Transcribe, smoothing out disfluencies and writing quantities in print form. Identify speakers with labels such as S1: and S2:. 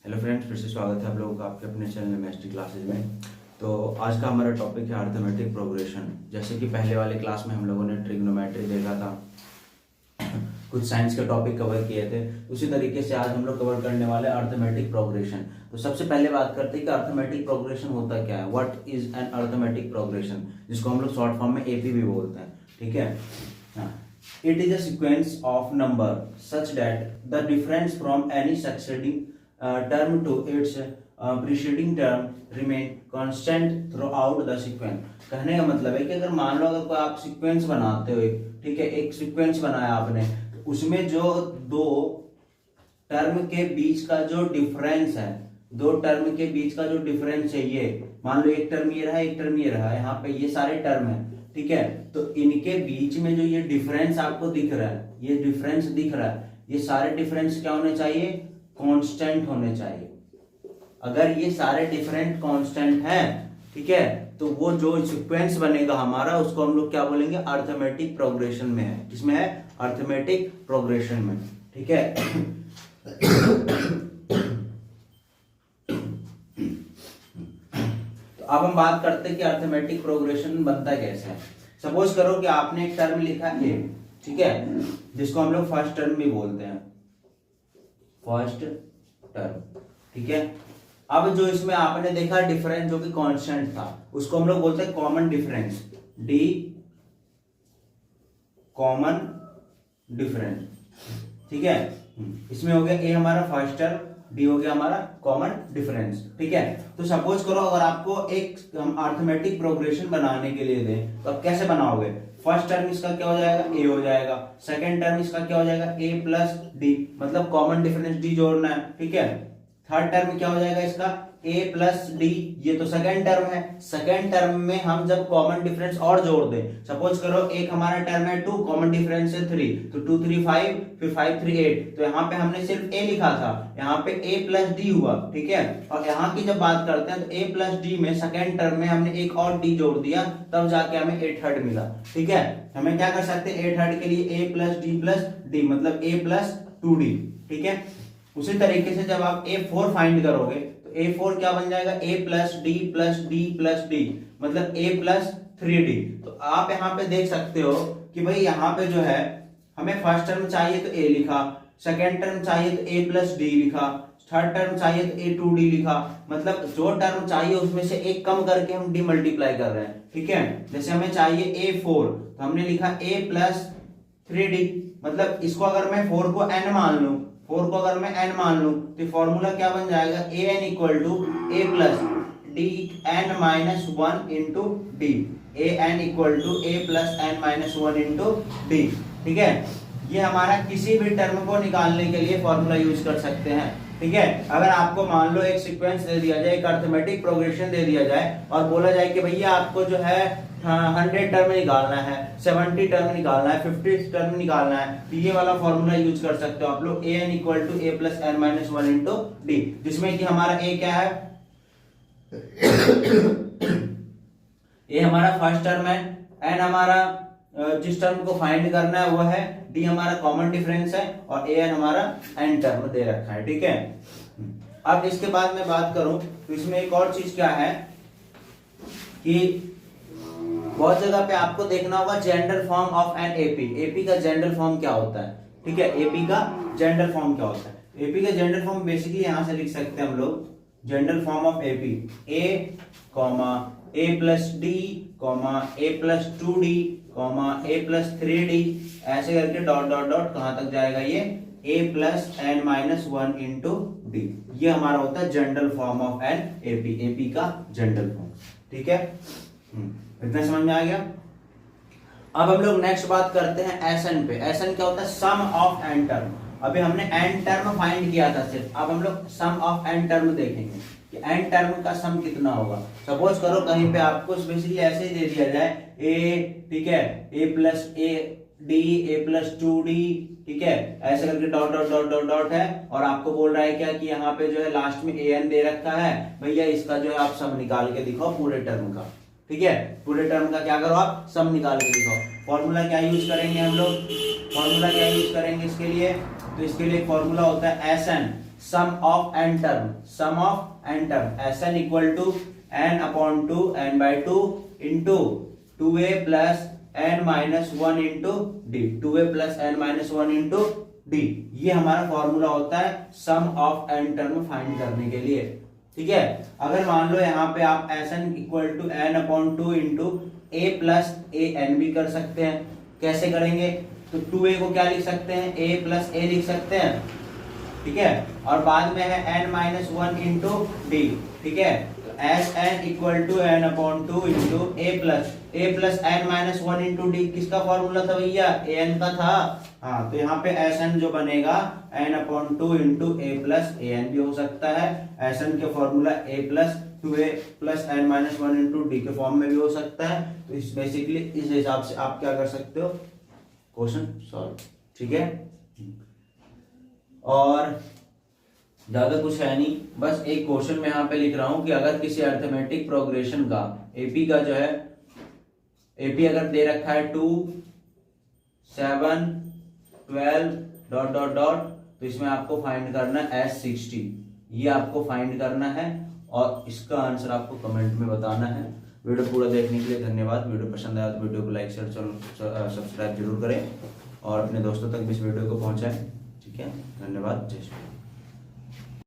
S1: Hello friends, फिर से स्वागत है आप लोगों का आपके अपने चैनल मैस्ट्री क्लासेज में। तो आज का हमारा टॉपिक है अर्थमेटिक प्रोग्रेशन। जैसे कि पहले वाले क्लास में हम लोगों ने ट्रिग्नोमेट्री देखा था, कुछ साइंस के टॉपिक कवर किए थे, उसी तरीके से आज हम लोग कवर करने वाले अर्थमेटिक प्रोग्रेशन। तो सबसे पहले बात करते हैं कि अर्थमेटिक प्रोग्रेशन होता क्या है। What is an arithmetic progression, जिसको हम लोग शॉर्ट फॉर्म में एपी भी बोलते हैं। ठीक है, it is a sequence of number such that the difference from any succeeding term to its preceding term remain constant throughout the sequence। कहने का मतलब है कि अगर मान लो अगर कोई आप सीक्वेंस बनाते हो, ठीक है, एक सीक्वेंस बनाया आपने, तो उसमें जो दो टर्म के बीच का जो डिफरेंस है, दो टर्म के बीच का जो डिफरेंस है, ये मान लो एक टर्म ये रहा, एक टर्म ये रहा, यहाँ पे ये सारे टर्म है, ठीक है, तो इनके बीच में जो ये डिफरेंस आपको दिख रहा है, ये डिफरेंस दिख रहा है, ये सारे डिफरेंस क्या होने चाहिए, कांस्टेंट होने चाहिए। अगर ये सारे डिफरेंट कांस्टेंट हैं, ठीक है, तो वो जो सीक्वेंस बनेगा हमारा, उसको हम लोग क्या बोलेंगे, अर्थमेटिक प्रोग्रेशन में है। किसमें है, अर्थमेटिक प्रोग्रेशन में। ठीक है, तो अब हम बात करते हैं कि अर्थमेटिक प्रोग्रेशन बनता कैसे है। सपोज करो कि आपने एक टर्म लिखा है, ठीक है, जिसको हम लोग फर्स्ट टर्म भी बोलते हैं, फर्स्ट टर्म। ठीक है, अब जो इसमें आपने देखा डिफरेंस जो कि कांस्टेंट था, उसको हम लोग बोलते हैं common difference, D common difference. ठीक है, इसमें हो गया ए हमारा फर्स्ट टर्म, डी हो गया हमारा कॉमन डिफरेंस। ठीक है, तो सपोज करो अगर आपको एक अर्थमेटिक प्रोग्रेशन बनाने के लिए दें, तो आप कैसे बनाओगे। फर्स्ट टर्म इसका क्या हो जाएगा, ए हो जाएगा। सेकंड टर्म इसका क्या हो जाएगा, ए प्लस डी, मतलब कॉमन डिफरेंस डी जोड़ना है। ठीक है, थर्ड टर्म क्या हो जाएगा इसका, ए प्लस डी, ये तो सेकंड टर्म है। सेकंड टर्म में हम जब कॉमन डिफरेंस और जोड़ दें, सपोज करो एक हमारा टर्म है 2, कॉमन डिफरेंस है 3, तो 2 3 5, फिर 5 3 8, तो यहाँ पे हमने सिर्फ ए लिखा था, यहाँ पे ए प्लस डी हुआ। ठीक है, और यहाँ की जब बात करते हैं तो ए प्लस डी में सेकंड टर्म में हमने एक और डी जोड़ दिया, तब जाके हमें ए थर्ड मिला। ठीक है, हमें क्या कर सकते हैं, ए थर्ड के लिए ए प्लस डी, मतलब ए प्लस 2d। ठीक है, उसी तरीके से जब आप A4 फाइंड करोगे, तो A4 क्या बन जाएगा, A plus D plus D plus D, मतलब A प्लस 3d। तो आप यहाँ पे देख सकते हो कि भाई यहाँ पे जो है हमें फर्स्ट टर्म चाहिए तो A लिखा, सेकेंड टर्म चाहिए तो A प्लस डी लिखा, थर्ड टर्म चाहिए तो A2d लिखा, मतलब जो टर्म चाहिए उसमें से एक कम करके हम डी मल्टीप्लाई कर रहे हैं। ठीक है, जैसे हमें चाहिए A4, तो हमने लिखा A प्लस 3d, मतलब इसको अगर मैं 4 को n मान लूं, 4 को अगर मैं n मान लूं, तो फॉर्मूला क्या बन जाएगा, a n equal to a plus d n minus 1 into d, a n equal to a plus n minus 1 into d. ठीक है, ये हमारा किसी भी टर्म को निकालने के लिए फॉर्मूला यूज कर सकते हैं। ठीक है, अगर आपको मान लो एक सीक्वेंस दे दिया जाए, एक अर्थमेटिक प्रोग्रेशन दे दिया जाए और बोला जाए कि भैया आपको जो है 100 टर्म निकालना है, 70 टर्म निकालना है, 50 टर्म निकालना है, तो ये वाला फॉर्मूला यूज कर सकते हो आप लोग, a n equal to a plus n minus 1 into d, जिसमें कि हमारा ए क्या है, ए हमारा फर्स्ट टर्म है, एन हमारा जिस टर्म को फाइंड करना है वो है, डी हमारा कॉमन डिफरेंस है, और ए एन हमारा एन टर्म दे रखा है। ठीक है, अब इसके बाद मैं बात करूं तो इसमें एक और चीज क्या है कि बहुत जगह पे आपको देखना होगा general form of an AP. AP का जनरल फॉर्म क्या होता है, ठीक है, एपी का जनरल फॉर्म क्या होता है। एपी का जनरल फॉर्म बेसिकली यहां से लिख सकते हैं हम लोग, general form of AP, A comma A plus D comma A plus 2d comma A plus 3d, ऐसे करके डॉट डॉट डॉट कहां तक जाएगा, ये a plus n minus 1 into d. ये हमारा होता है general form of an AP, AP का जनरल फॉर्म। ठीक है, इतना समझ में आ गया। अब हम लोग नेक्स्ट बात करते हैं एसएन पे। एसएन क्या होता है, सम ऑफ एन टर्म। अभी हमने एन टर्म फाइंड किया था सिर्फ, अब हम लोग सम ऑफ एन टर्म देखेंगे कि एन टर्म का सम कितना होगा। सपोज करो कहीं पे आपको स्पेशली ऐसे ही दे दिया जाए ए, ठीक है, a plus a d, a plus 2d, ठीक है, ऐसे करके dot dot dot dot dot है, और आपको बोल रहा है क्या कि यहाँ पे जो है लास्ट में ए एन दे रखा है, भैया इसका जो है आप सम निकाल के दिखाओ पूरे टर्म का। ठीक है, पूरे टर्म का क्या करो आप, सम निकाल के दिखाओ। फॉर्मूला क्या यूज करेंगे हम लोग, फॉर्मूला क्या यूज करेंगे इसके लिए, तो इसके लिए फॉर्मूला होता है S n sum of n term, sum of n term S n equal to n upon two n by two into 2a plus n minus one into d, 2a plus n minus one into d, ये हमारा formula होता है sum of n term find करने के लिए। ठीक है, अगर मान लो यहाँ पे आप S n equal to n upon two into a plus a n भी कर सकते हैं। कैसे करेंगे, तो 2a को क्या लिख सकते हैं, a प्लस ए लिख सकते हैं। ठीक है, और बाद में है n minus one into d. ठीक है, तो S n equal to n upon two into a plus n minus one into d किसका फॉर्मूला था भैया, ए एन का था। हाँ, तो यहाँ पे एस एन जो बनेगा n upon two into a plus a n भी हो सकता है। एस एन के formula a plus two a plus n minus one into d के फॉर्म में भी हो सकता है। तो इस बेसिकली इस हिसाब से आप क्या कर सकते हो, क्वेश्चन सॉल्व। ठीक है, और ज्यादा कुछ है नहीं, बस एक क्वेश्चन में यहाँ पे लिख रहा हूं कि अगर किसी अर्थमेटिक प्रोग्रेशन का एपी का जो है, एपी अगर दे रखा है 2 7 12 डॉट डॉट डॉट, तो इसमें आपको फाइंड करना है S60, ये आपको फाइंड करना है और इसका आंसर आपको कमेंट में बताना है। वीडियो पूरा देखने के लिए धन्यवाद। वीडियो पसंद आया तो वीडियो को लाइक शेयर सब्सक्राइब जरूर करें और अपने दोस्तों तक भी इस वीडियो को पहुंचाएं। ठीक है, धन्यवाद, जय श्री राम।